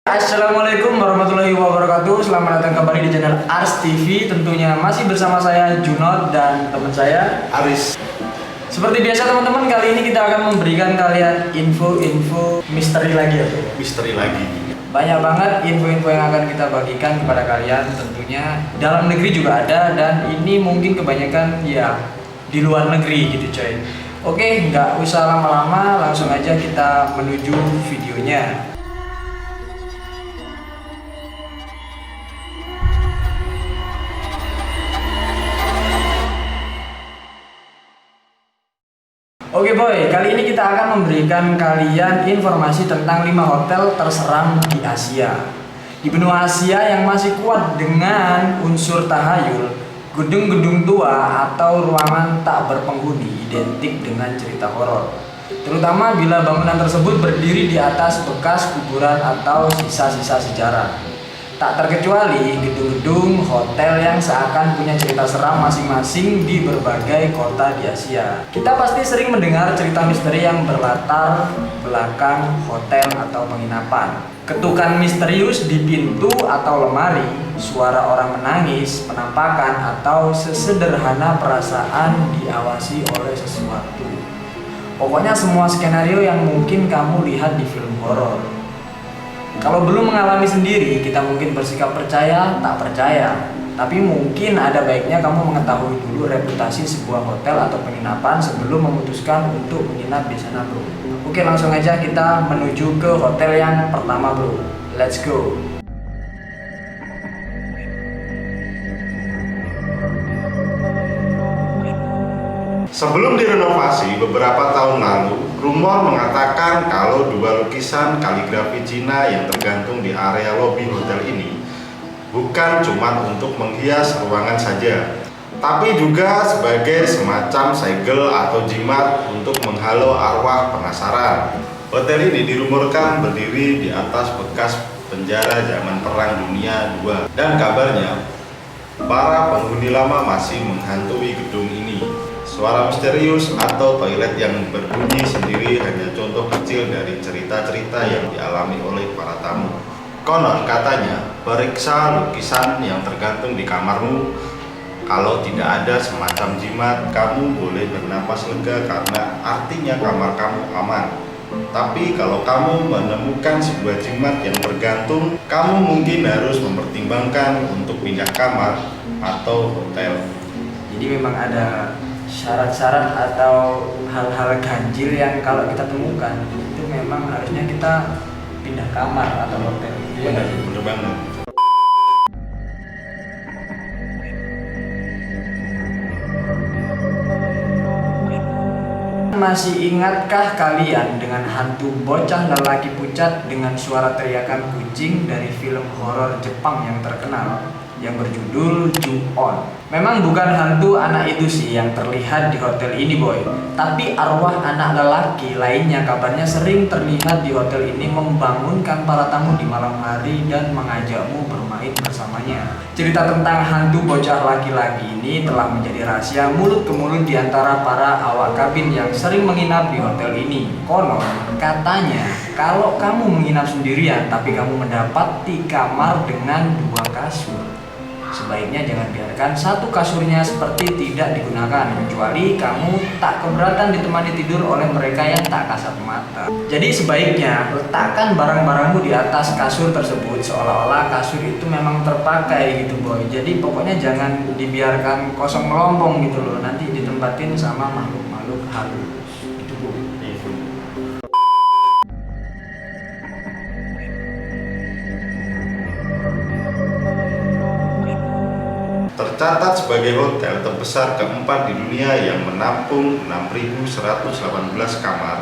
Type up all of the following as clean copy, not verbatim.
Assalamualaikum warahmatullahi wabarakatuh. Selamat datang kembali di channel Ars TV. Tentunya masih bersama saya Junod dan teman saya Aris. Seperti biasa teman-teman, kali ini kita akan memberikan kalian info-info misteri lagi ya. Misteri lagi. Banyak banget info-info yang akan kita bagikan kepada kalian. Tentunya dalam negeri juga ada, dan ini mungkin kebanyakan ya di luar negeri gitu coy. Oke, nggak usah lama-lama, langsung aja kita menuju videonya. Oke boy, kali ini kita akan memberikan kalian informasi tentang 5 hotel terseram di Asia. Di benua Asia yang masih kuat dengan unsur tahayul, gedung-gedung tua atau ruangan tak berpenghuni identik dengan cerita horor. Terutama bila bangunan tersebut berdiri di atas bekas kuburan atau sisa-sisa sejarah. Tak terkecuali gedung-gedung hotel yang seakan punya cerita seram masing-masing di berbagai kota di Asia. Kita pasti sering mendengar cerita misteri yang berlatar belakang hotel atau penginapan. Ketukan misterius di pintu atau lemari, suara orang menangis, penampakan, atau sesederhana perasaan diawasi oleh sesuatu. Pokoknya semua skenario yang mungkin kamu lihat di film horor. Kalau belum mengalami sendiri, kita mungkin bersikap percaya, tak percaya. Tapi mungkin ada baiknya kamu mengetahui dulu reputasi sebuah hotel atau penginapan sebelum memutuskan untuk menginap di sana, bro. Oke, langsung aja kita menuju ke hotel yang pertama, bro. Let's go. Sebelum direnovasi beberapa tahun lalu, rumor mengatakan kalau dua lukisan kaligrafi Cina yang tergantung di area lobi hotel ini bukan cuma untuk menghias ruangan saja, tapi juga sebagai semacam segel atau jimat untuk menghalau arwah penasaran. Hotel ini dirumorkan berdiri di atas bekas penjara zaman Perang Dunia II, dan kabarnya para penghuni lama masih menghantui gedung ini. Suara misterius atau toilet yang berbunyi sendiri hanya contoh kecil dari cerita-cerita yang dialami oleh para tamu. Konon katanya, periksa lukisan yang tergantung di kamarmu. Kalau tidak ada semacam jimat, kamu boleh bernapas lega karena artinya kamar kamu aman. Tapi kalau kamu menemukan sebuah jimat yang bergantung, kamu mungkin harus mempertimbangkan untuk pindah kamar atau hotel. Jadi memang ada syarat-syarat atau hal-hal ganjil yang kalau kita temukan itu memang harusnya kita pindah kamar atau hotel. Iya, bener banget. Masih ingatkah kalian dengan hantu bocah lelaki pucat dengan suara teriakan kucing dari film horor Jepang yang terkenal yang berjudul Ju-on? Memang bukan hantu anak itu sih yang terlihat di hotel ini boy, tapi arwah anak lelaki lainnya kabarnya sering terlihat di hotel ini membangunkan para tamu di malam hari dan mengajakmu bermain bersamanya. Cerita tentang hantu bocah laki-laki ini telah menjadi rahasia mulut ke mulut di antara para awak kabin yang sering menginap di hotel ini. Konon katanya kalau kamu menginap sendirian tapi kamu mendapati kamar dengan 2 kasur, sebaiknya jangan biarkan satu kasurnya seperti tidak digunakan, kecuali kamu tak keberatan ditemani tidur oleh mereka yang tak kasat mata. Jadi sebaiknya letakkan barang-barangmu di atas kasur tersebut seolah-olah kasur itu memang terpakai gitu boy. Jadi pokoknya jangan dibiarkan kosong melompong gitu loh, nanti ditempatin sama makhluk-makhluk halus gitu bu. Tercatat sebagai hotel terbesar keempat di dunia yang menampung 6.118 kamar,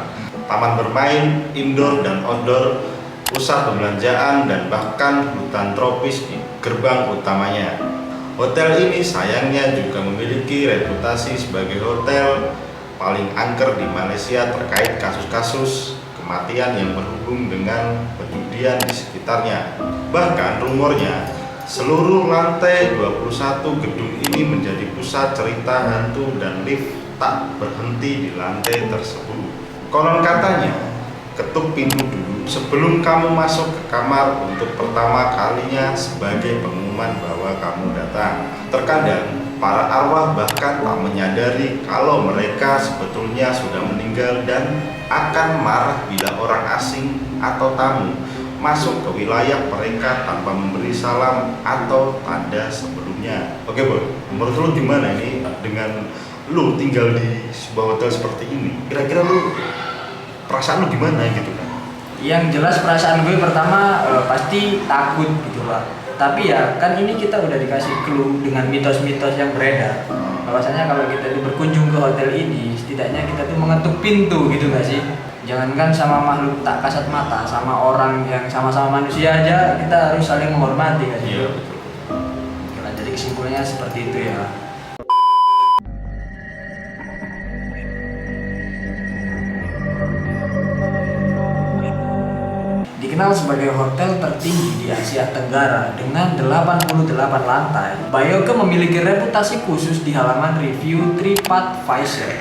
taman bermain, indoor dan outdoor, pusat pembelanjaan, dan bahkan hutan tropis di gerbang utamanya. Hotel ini sayangnya juga memiliki reputasi sebagai hotel paling angker di Malaysia terkait kasus-kasus kematian yang berhubung dengan perjudian di sekitarnya. Bahkan rumornya seluruh lantai 21 gedung ini menjadi pusat cerita hantu dan lift tak berhenti di lantai tersebut. Konon katanya, ketuk pintu dulu sebelum kamu masuk ke kamar untuk pertama kalinya sebagai pengumuman bahwa kamu datang. Terkadang para arwah bahkan tak menyadari kalau mereka sebetulnya sudah meninggal dan akan marah bila orang asing atau tamu masuk ke wilayah mereka tanpa memberi salam atau tanda sebelumnya. Oke Boy, menurut lu gimana ini dengan lu tinggal di sebuah hotel seperti ini? Kira-kira lu perasaan lu gimana gitu kan? Yang jelas perasaan gue pertama pasti takut gitu Pak. Tapi ya kan ini kita udah dikasih clue dengan mitos-mitos yang beredar. Bahwasanya kalau kita berkunjung ke hotel ini, setidaknya kita tuh mengetuk pintu gitu gak sih? Jangankan sama makhluk tak kasat mata, sama orang yang sama-sama manusia aja kita harus saling menghormati kan sih? Iya betul. Nah, jadi kesimpulannya seperti itu ya. Dikenal sebagai hotel tertinggi di Asia Tenggara dengan 88 lantai, Bayoke memiliki reputasi khusus di halaman review TripAdvisor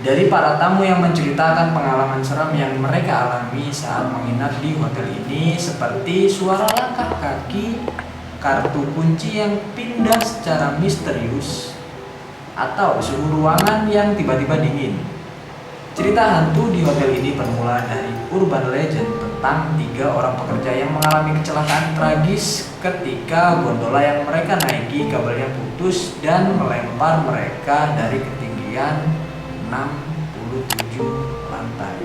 dari para tamu yang menceritakan pengalaman seram yang mereka alami saat menginap di hotel ini, seperti suara langkah kaki, kartu kunci yang pindah secara misterius, atau suhu ruangan yang tiba-tiba dingin. Cerita hantu di hotel ini bermula dari urban legend tentang 3 orang pekerja yang mengalami kecelakaan tragis ketika gondola yang mereka naiki kabelnya putus dan melempar mereka dari ketinggian 67 lantai.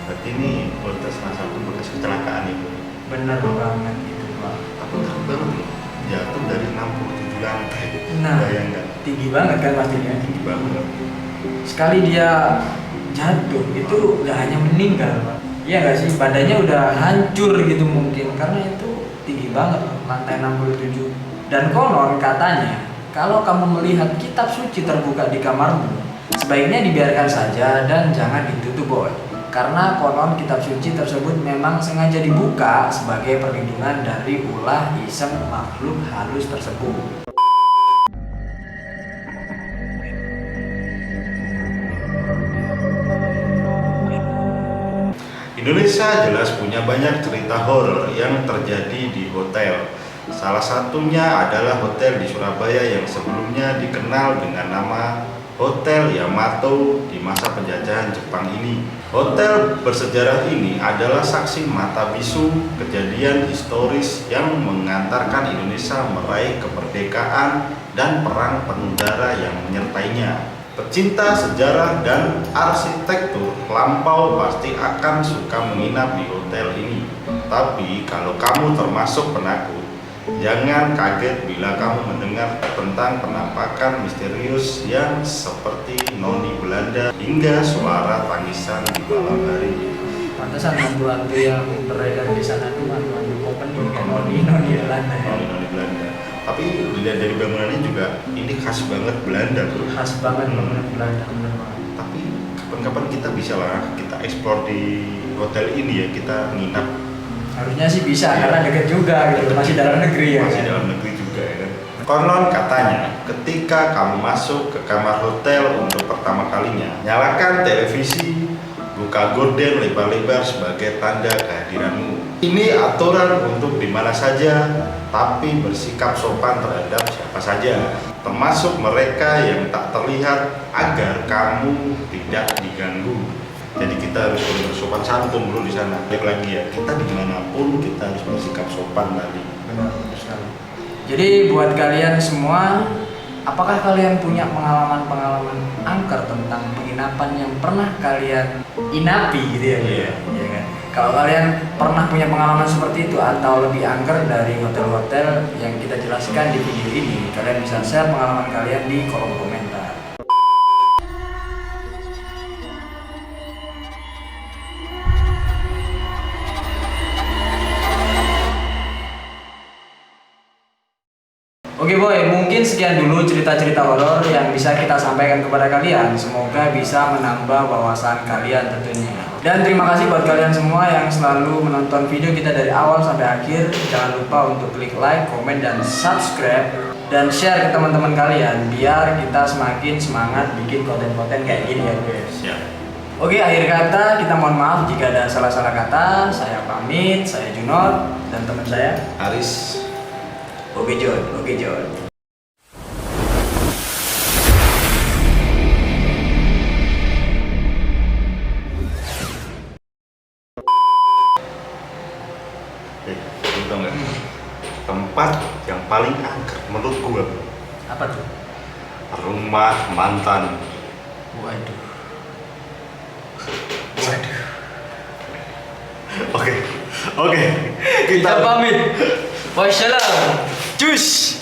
Berarti ini hotel salah satu bekas kecelakaan itu. Bener banget gitu Pak. Aku takut banget jatuh dari 67 lantai. Nah, bayangkan. tinggi banget kan pastinya. Tinggi banget. Sekali dia jatuh itu gak hanya meninggal Pak. Iya gak sih, badannya udah hancur gitu mungkin karena itu tinggi banget lantai 67. Dan konon katanya kalau kamu melihat kitab suci terbuka di kamarmu, sebaiknya dibiarkan saja dan jangan ditutup Boy. Karena konon kitab suci tersebut memang sengaja dibuka sebagai perlindungan dari ulah iseng makhluk halus tersebut. Indonesia jelas punya banyak cerita horor yang terjadi di hotel. Salah satunya adalah hotel di Surabaya yang sebelumnya dikenal dengan nama Hotel Yamato di masa penjajahan Jepang ini. Hotel bersejarah ini adalah saksi mata bisu kejadian historis yang mengantarkan Indonesia meraih kemerdekaan dan perang penudara yang menyertainya. Pecinta sejarah dan arsitektur lampau pasti akan suka menginap di hotel ini. Tapi kalau kamu termasuk penakut, jangan kaget bila kamu mendengar tentang penampakan misterius yang seperti noni Belanda hingga suara tangisan di malam hari. Pantesan hantu-hantu yang beredar di sana tuh hantu-hantu opening kan noni Belanda ya. Noni Belanda. Tapi dilihat dari bangunannya juga ini khas banget Belanda bro. Khas banget bangunan Belanda bener banget. Tapi kapan-kapan kita bisa lah kita eksplor di hotel ini ya, kita nginap. Harusnya sih bisa Iya. karena deket juga gitu, masih dalam negeri ya. Masih dalam negeri juga ya kan. Konon katanya ketika kamu masuk ke kamar hotel untuk pertama kalinya, nyalakan televisi, buka gorden lebar-lebar sebagai tanda kehadiranmu. Ini aturan untuk di mana saja, tapi bersikap sopan terhadap siapa saja, termasuk mereka yang tak terlihat agar kamu tidak diganggu. Jadi kita harus bersopan santun dulu di sana. Balik lagi ya, kita dimanapun kita harus bersikap sopan tadi. Benar sekali. Jadi buat kalian semua, apakah kalian punya pengalaman-pengalaman angker tentang penginapan yang pernah kalian inapi gitu ya? Iya. Iya kan? Kalau kalian pernah punya pengalaman seperti itu atau lebih angker dari hotel-hotel yang kita jelaskan di video ini, kalian bisa share pengalaman kalian di kolom komentar. Oke Boy, mungkin sekian dulu cerita-cerita horor yang bisa kita sampaikan kepada kalian. Semoga bisa menambah wawasan kalian tentunya. Dan terima kasih buat kalian semua yang selalu menonton video kita dari awal sampai akhir. Jangan lupa untuk klik like, komen, dan subscribe. Dan share ke teman-teman kalian biar kita semakin semangat bikin konten-konten kayak gini ya guys. Siap. Oke, akhir kata kita mohon maaf jika ada salah-salah kata. Saya pamit, saya Junot dan teman saya Aris. Oke John. Lu tau nggak? Tempat yang paling angker menurut gua, Apa tuh? rumah mantan. Waduh. Oke, Kita pamit. Wassalam. Cus.